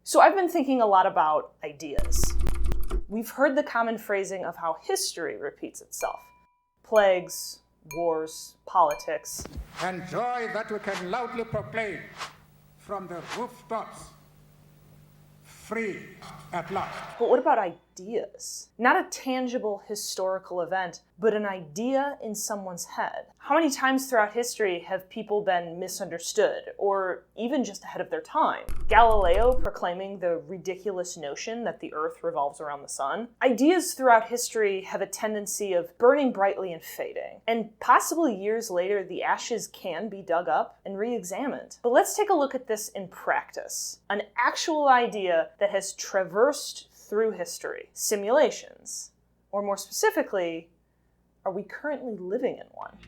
So I've been thinking a lot about ideas. We've heard the common phrasing of how history repeats itself. Plagues, wars, politics. And joy that we can loudly proclaim from the rooftops, free at last. But what about ideas? Not a tangible historical event, but an idea in someone's head. How many times throughout history have people been misunderstood, or even just ahead of their time? Galileo proclaiming the ridiculous notion that the Earth revolves around the sun. Ideas throughout history have a tendency of burning brightly and fading, and possibly years later the ashes can be dug up and re-examined. But let's take a look at this in practice. An actual idea that has traversed through history. Simulations. Or more specifically, are we currently living in one?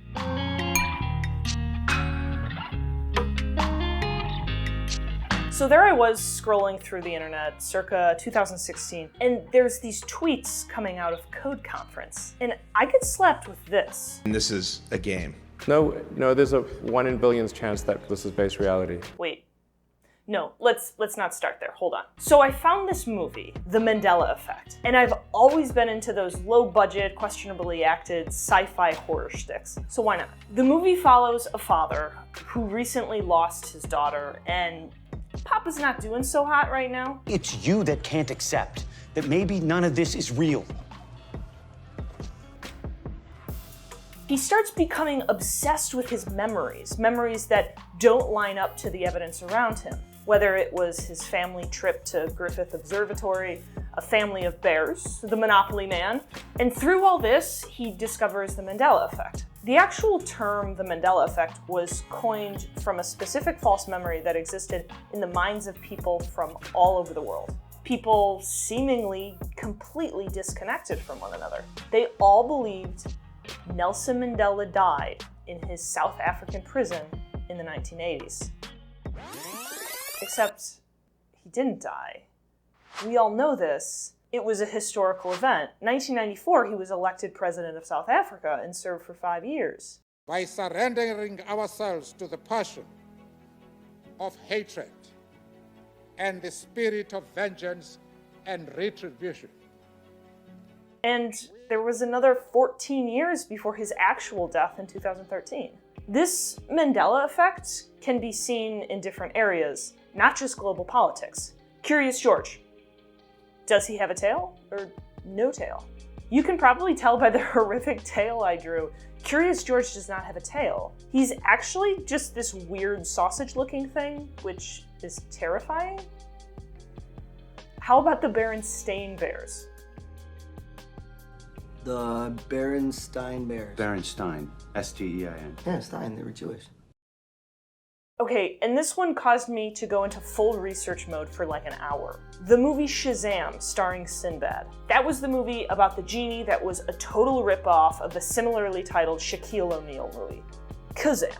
So there I was scrolling through the internet circa 2016, and there's these tweets coming out of Code Conference, and I get slapped with this. And this is a game. No, there's a 1 in billions chance that this is based reality. Wait. No, let's not start there. Hold on. So I found this movie, The Mandela Effect, and I've always been into those low-budget, questionably acted sci-fi horror shticks, so why not? The movie follows a father who recently lost his daughter, and Papa's not doing so hot right now. It's you that can't accept that maybe none of this is real. He starts becoming obsessed with his memories that don't line up to the evidence around him. Whether it was his family trip to Griffith Observatory, a family of bears, the Monopoly Man, and through all this, he discovers the Mandela Effect. The actual term, the Mandela Effect, was coined from a specific false memory that existed in the minds of people from all over the world. People seemingly completely disconnected from one another. They all believed Nelson Mandela died in his South African prison in the 1980s. Except he didn't die. We all know this. It was a historical event. 1994, he was elected president of South Africa and served for 5 years. By surrendering ourselves to the passion of hatred and the spirit of vengeance and retribution. And there was another 14 years before his actual death in 2013. This Mandela Effect can be seen in different areas, not just global politics. Curious George. Does he have a tail or no tail? You can probably tell by the horrific tail I drew. Curious George does not have a tail. He's actually just this weird sausage-looking thing, which is terrifying. How about the Berenstain Bears? The Berenstain Bears. Berenstain, S-T-E-I-N. Yeah, Stein, they were Jewish. Okay, and this one caused me to go into full research mode for like an hour. The movie Shazam, starring Sinbad. That was the movie about the genie that was a total ripoff of the similarly titled Shaquille O'Neal movie. Kazam.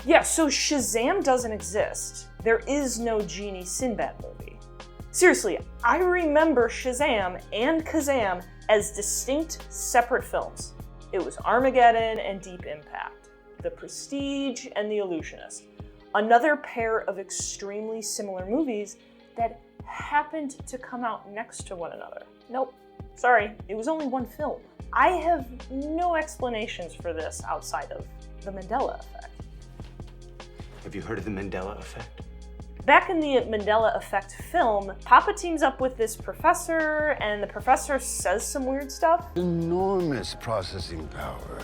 Yeah, so Shazam doesn't exist. There is no Genie Sinbad movie. Seriously, I remember Shazam and Kazam as distinct, separate films. It was Armageddon and Deep Impact, The Prestige and The Illusionist. Another pair of extremely similar movies that happened to come out next to one another. Nope, sorry, it was only one film. I have no explanations for this outside of the Mandela Effect. Have you heard of the Mandela Effect? Back in the Mandela Effect film, Papa teams up with this professor, and the professor says some weird stuff. Enormous processing power.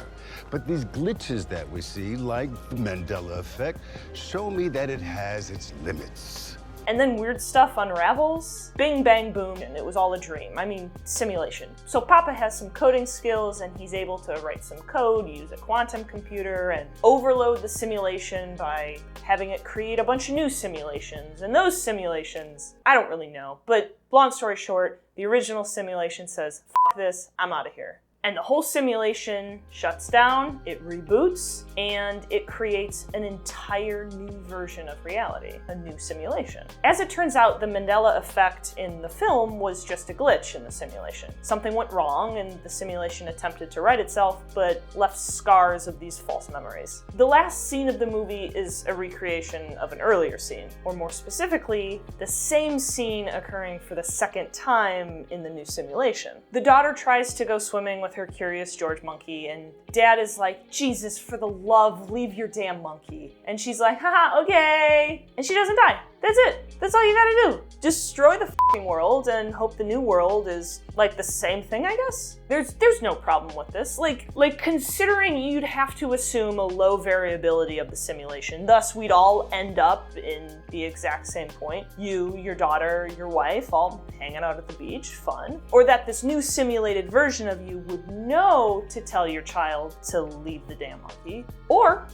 But these glitches that we see, like the Mandela Effect, show me that it has its limits. And then weird stuff unravels. Bing, bang, boom, and it was all a dream. I mean, simulation. So Papa has some coding skills, and he's able to write some code, use a quantum computer, and overload the simulation by having it create a bunch of new simulations. And those simulations, I don't really know, but long story short, the original simulation says, "F this, I'm out of here." And the whole simulation shuts down, it reboots, and it creates an entire new version of reality, a new simulation. As it turns out, the Mandela Effect in the film was just a glitch in the simulation. Something went wrong and the simulation attempted to right itself, but left scars of these false memories. The last scene of the movie is a recreation of an earlier scene, or more specifically, the same scene occurring for the second time in the new simulation. The daughter tries to go swimming with her curious George monkey, and dad is like, Jesus, for the love, leave your damn monkey. And she's like, haha, okay. And she doesn't die. That's it. That's all you gotta do. Destroy the f***ing world and hope the new world is like the same thing, I guess? There's no problem with this. Like considering you'd have to assume a low variability of the simulation, thus we'd all end up in the exact same point. You, your daughter, your wife, all hanging out at the beach, fun. Or that this new simulated version of you would know to tell your child to leave the damn monkey. Or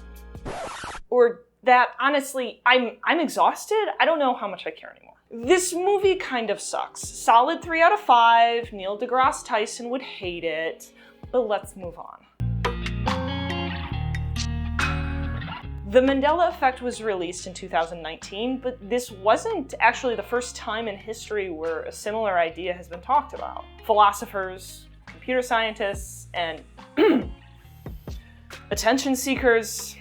that, honestly, I'm exhausted. I don't know how much I care anymore. This movie kind of sucks. Solid 3 out of 5. Neil deGrasse Tyson would hate it. But let's move on. The Mandela Effect was released in 2019, but this wasn't actually the first time in history where a similar idea has been talked about. Philosophers, computer scientists, and attention seekers.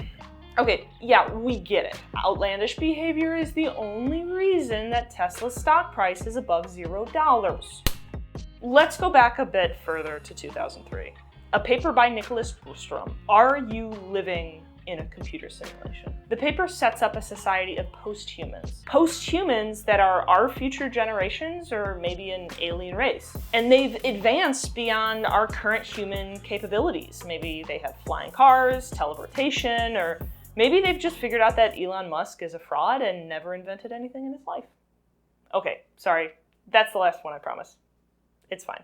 Okay, yeah, we get it. Outlandish behavior is the only reason that Tesla's stock price is above $0. Let's go back a bit further to 2003. A paper by Nicholas Bostrom, Are You Living in a Computer Simulation? The paper sets up a society of post-humans. Post-humans that are our future generations or maybe an alien race. And they've advanced beyond our current human capabilities. Maybe they have flying cars, teleportation, or maybe they've just figured out that Elon Musk is a fraud and never invented anything in his life. Okay, sorry. That's the last one, I promise. It's fine.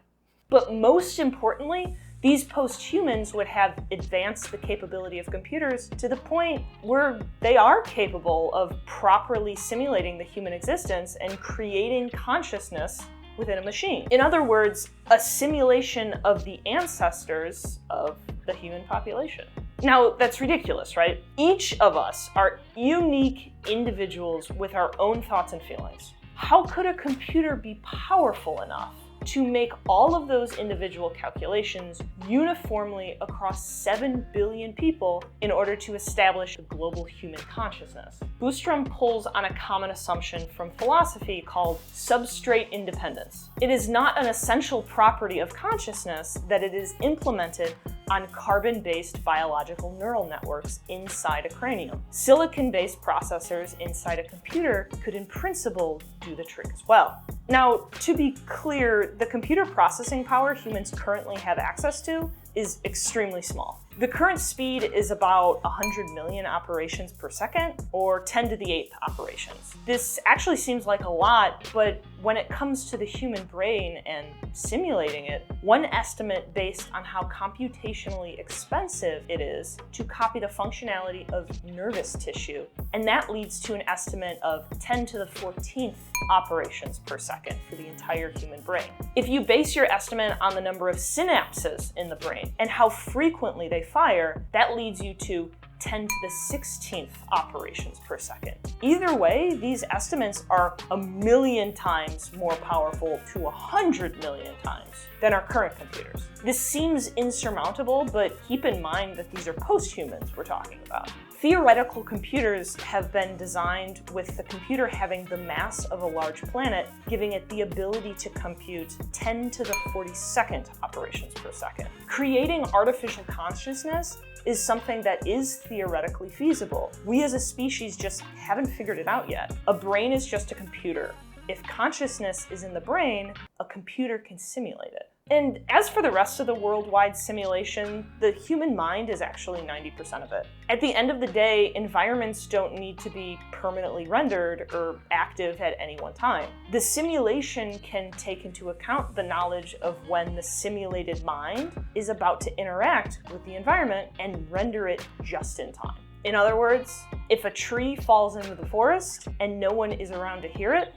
But most importantly, these post-humans would have advanced the capability of computers to the point where they are capable of properly simulating the human existence and creating consciousness within a machine. In other words, a simulation of the ancestors of the human population. Now, that's ridiculous, right? Each of us are unique individuals with our own thoughts and feelings. How could a computer be powerful enough to make all of those individual calculations uniformly across 7 billion people in order to establish a global human consciousness? Bostrom pulls on a common assumption from philosophy called substrate independence. It is not an essential property of consciousness that it is implemented on carbon-based biological neural networks inside a cranium. Silicon-based processors inside a computer could in principle do the trick as well. Now, to be clear, the computer processing power humans currently have access to is extremely small. The current speed is about 100 million operations per second, or 10 to the 8th operations. This actually seems like a lot, but when it comes to the human brain and simulating it, one estimate based on how computationally expensive it is to copy the functionality of nervous tissue, and that leads to an estimate of 10 to the 14th operations per second for the entire human brain. If you base your estimate on the number of synapses in the brain and how frequently they fire, that leads you to 10 to the 16th operations per second. Either way, these estimates are 1,000,000 times more powerful to 100 million times than our current computers. This seems insurmountable, but keep in mind that these are post-humans we're talking about. Theoretical computers have been designed with the computer having the mass of a large planet, giving it the ability to compute 10 to the 42nd operations per second. Creating artificial consciousness is something that is theoretically feasible. We as a species just haven't figured it out yet. A brain is just a computer. If consciousness is in the brain, a computer can simulate it. And as for the rest of the worldwide simulation, the human mind is actually 90% of it. At the end of the day, environments don't need to be permanently rendered or active at any one time. The simulation can take into account the knowledge of when the simulated mind is about to interact with the environment and render it just in time. In other words, if a tree falls into the forest and no one is around to hear it,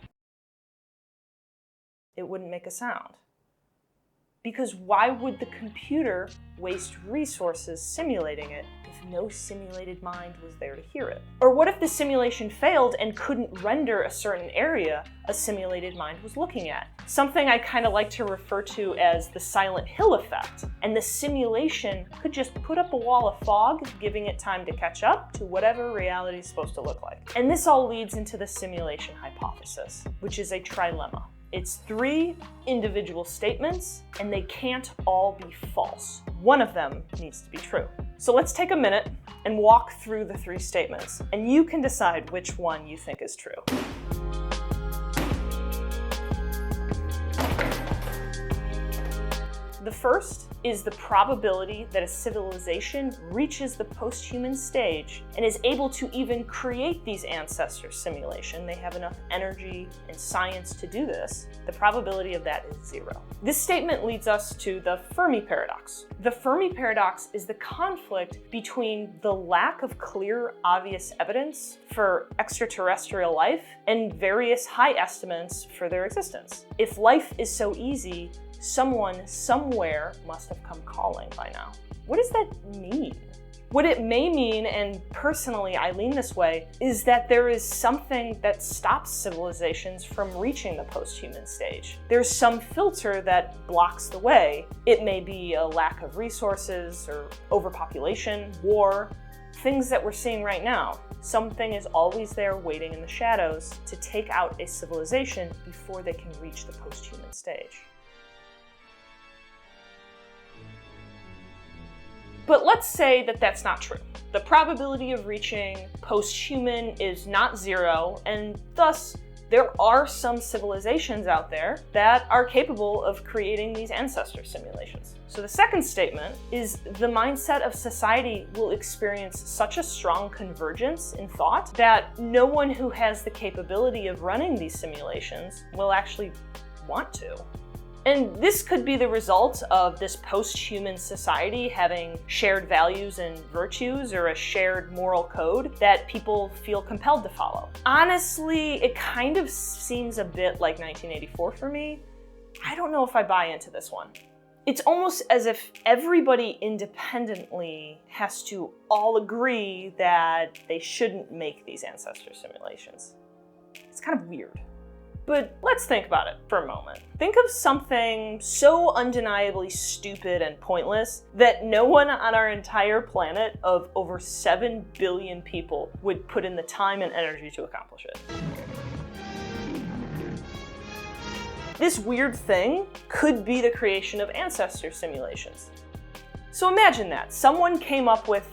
it wouldn't make a sound. Because why would the computer waste resources simulating it if no simulated mind was there to hear it? Or what if the simulation failed and couldn't render a certain area a simulated mind was looking at? Something I kind of like to refer to as the Silent Hill effect. And the simulation could just put up a wall of fog, giving it time to catch up to whatever reality is supposed to look like. And this all leads into the simulation hypothesis, which is a trilemma. It's 3 individual statements, and they can't all be false. One of them needs to be true. So let's take a minute and walk through the 3 statements, and you can decide which one you think is true. The first is the probability that a civilization reaches the post-human stage and is able to even create these ancestor simulation. They have enough energy and science to do this. The probability of that is 0. This statement leads us to the Fermi paradox. The Fermi paradox is the conflict between the lack of clear, obvious evidence for extraterrestrial life and various high estimates for their existence. If life is so easy, someone somewhere must have come calling by now. What does that mean? What it may mean, and personally I lean this way, is that there is something that stops civilizations from reaching the post-human stage. There's some filter that blocks the way. It may be a lack of resources or overpopulation, war, things that we're seeing right now. Something is always there waiting in the shadows to take out a civilization before they can reach the post-human stage. But let's say that that's not true. The probability of reaching post-human is not 0, and thus there are some civilizations out there that are capable of creating these ancestor simulations. So the second statement is the mindset of society will experience such a strong convergence in thought that no one who has the capability of running these simulations will actually want to. And this could be the result of this post-human society having shared values and virtues or a shared moral code that people feel compelled to follow. Honestly, it kind of seems a bit like 1984 for me. I don't know if I buy into this one. It's almost as if everybody independently has to all agree that they shouldn't make these ancestor simulations. It's kind of weird. But let's think about it for a moment. Think of something so undeniably stupid and pointless that no one on our entire planet of over 7 billion people would put in the time and energy to accomplish it. This weird thing could be the creation of ancestor simulations. So imagine that. Someone came up with,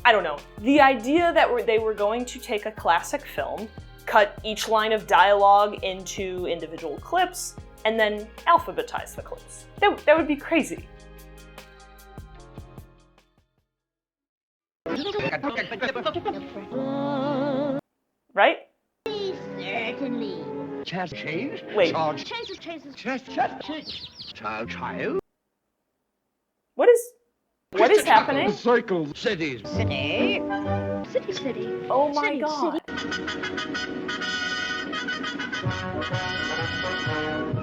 I don't know, the idea that they were going to take a classic film, cut each line of dialogue into individual clips, and then alphabetize the clips. That would be crazy. Right? Certainly. Change? Wait. Child? What is happening? Cycle. Cities. City. City. Oh my City, god.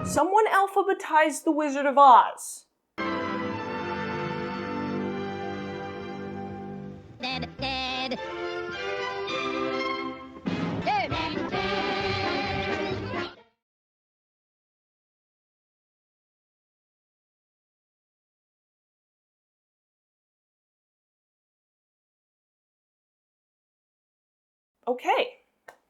Someone alphabetized The Wizard of Oz. Dead. Dead. Okay,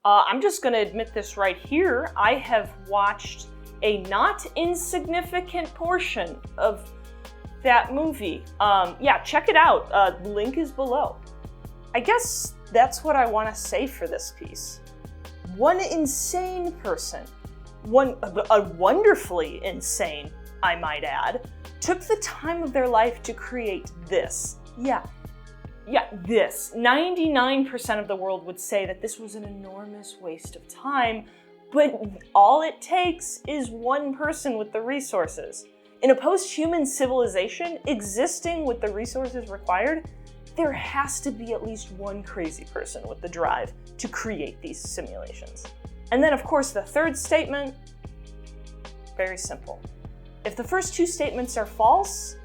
I'm just gonna admit this right here. I have watched a not insignificant portion of that movie. Yeah, check it out. Link is below. I guess that's what I want to say for this piece. One insane person, a wonderfully insane, I might add, took the time of their life to create this. Yeah, this. 99% of the world would say that this was an enormous waste of time, but all it takes is one person with the resources. In a post-human civilization existing with the resources required, there has to be at least one crazy person with the drive to create these simulations. And then, of course, the third statement, very simple. If the first two statements are false,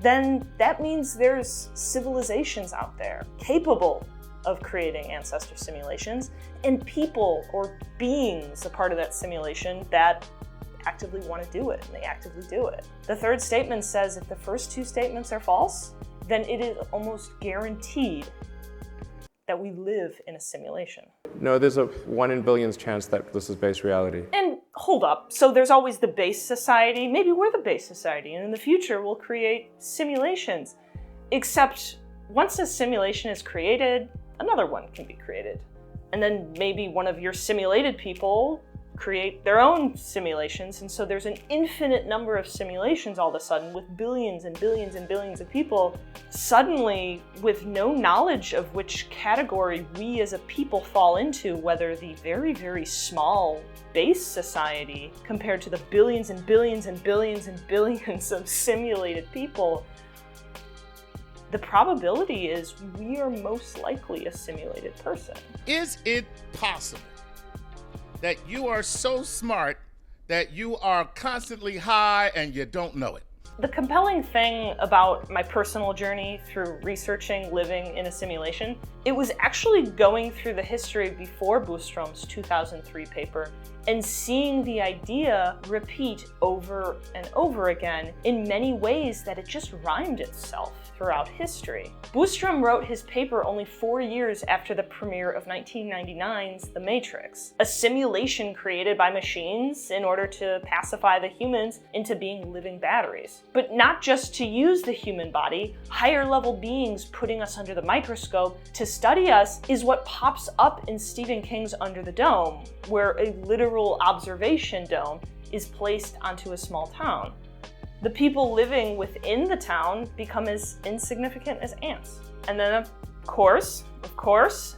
then that means there's civilizations out there capable of creating ancestor simulations, and people or beings a part of that simulation that actively want to do it, and they actively do it. The third statement says if the first two statements are false, then it is almost guaranteed that we live in a simulation. No, there's a 1 in billions chance that this is base reality. And hold up, so there's always the base society. Maybe we're the base society, and in the future we'll create simulations. Except once a simulation is created, another one can be created. And then maybe one of your simulated people create their own simulations, and so there's an infinite number of simulations all of a sudden with billions and billions and billions of people, suddenly with no knowledge of which category we as a people fall into, whether the very, very small base society compared to the billions and billions and billions and billions of simulated people. The probability is we are most likely a simulated person. Is it possible that you are so smart that you are constantly high and you don't know it? The compelling thing about my personal journey through researching living in a simulation, it was actually going through the history before Bostrom's 2003 paper and seeing the idea repeat over and over again in many ways that it just rhymed itself throughout history. Bostrom wrote his paper only 4 years after the premiere of 1999's The Matrix, a simulation created by machines in order to pacify the humans into being living batteries. But not just to use the human body, higher level beings putting us under the microscope to study us is what pops up in Stephen King's Under the Dome, where a literal observation dome is placed onto a small town. The people living within the town become as insignificant as ants. And then of course,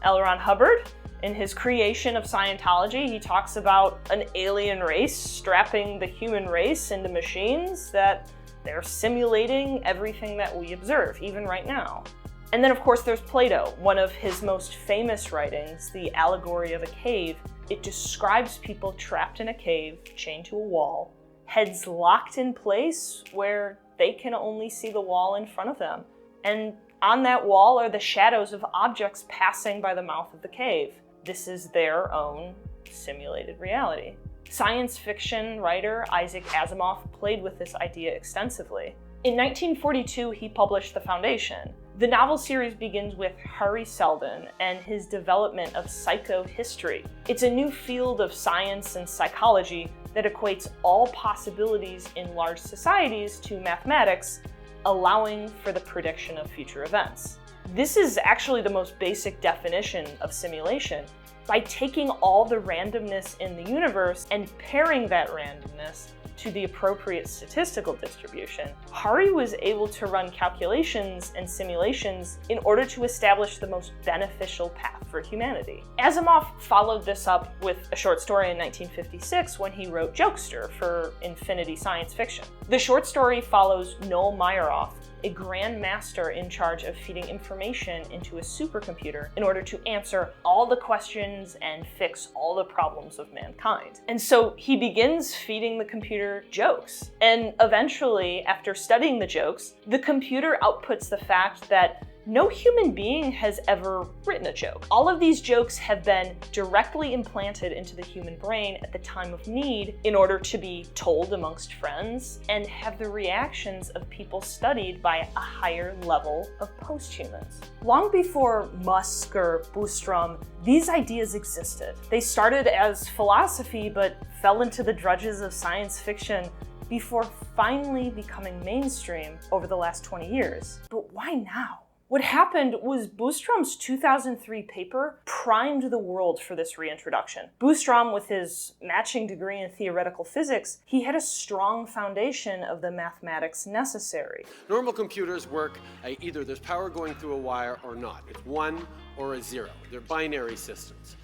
L. Ron Hubbard, in his creation of Scientology, he talks about an alien race strapping the human race into machines that they're simulating everything that we observe, even right now. And then of course there's Plato, one of his most famous writings, The Allegory of a Cave. It describes people trapped in a cave, chained to a wall, heads locked in place where they can only see the wall in front of them. And on that wall are the shadows of objects passing by the mouth of the cave. This is their own simulated reality. Science fiction writer Isaac Asimov played with this idea extensively. In 1942, he published The Foundation. The novel series begins with Hari Seldon and his development of psychohistory. It's a new field of science and psychology that equates all possibilities in large societies to mathematics, allowing for the prediction of future events. This is actually the most basic definition of simulation. By taking all the randomness in the universe and pairing that randomness to the appropriate statistical distribution, Hari was able to run calculations and simulations in order to establish the most beneficial path for humanity. Asimov followed this up with a short story in 1956 when he wrote Jokester for Infinity Science Fiction. The short story follows Noel Meyerhoff, a grand master in charge of feeding information into a supercomputer in order to answer all the questions and fix all the problems of mankind. And so he begins feeding the computer jokes. And eventually, after studying the jokes, the computer outputs the fact that no human being has ever written a joke. All of these jokes have been directly implanted into the human brain at the time of need in order to be told amongst friends and have the reactions of people studied by a higher level of posthumans. Long before Musk or Bostrom, these ideas existed. They started as philosophy but fell into the drudges of science fiction before finally becoming mainstream over the last 20 years. But why now? What happened was Bostrom's 2003 paper primed the world for this reintroduction. Bostrom, with his matching degree in theoretical physics, he had a strong foundation of the mathematics necessary. Normal computers work either there's power going through a wire or not. It's 1 or a 0. They're binary systems.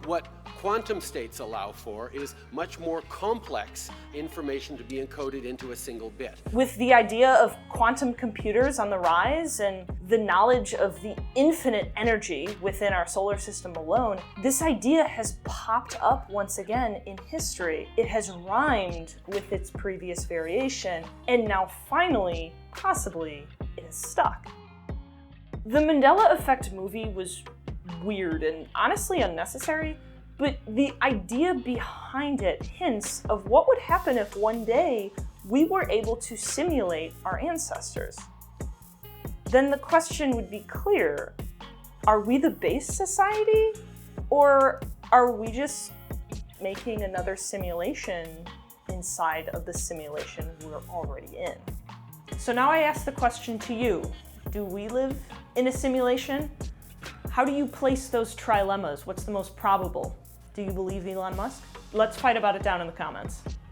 What quantum states allow for is much more complex information to be encoded into a single bit. With the idea of quantum computers on the rise and the knowledge of the infinite energy within our solar system alone, this idea has popped up once again in history. It has rhymed with its previous variation, and now finally, possibly, it is stuck. The Mandela Effect movie was weird and honestly unnecessary, but the idea behind it hints of what would happen if one day we were able to simulate our ancestors. Then the question would be clear: are we the base society, or are we just making another simulation inside of the simulation we're already in? So now I ask the question to you: do we live in a simulation? How do you place those trilemmas? What's the most probable? Do you believe Elon Musk? Let's fight about it down in the comments.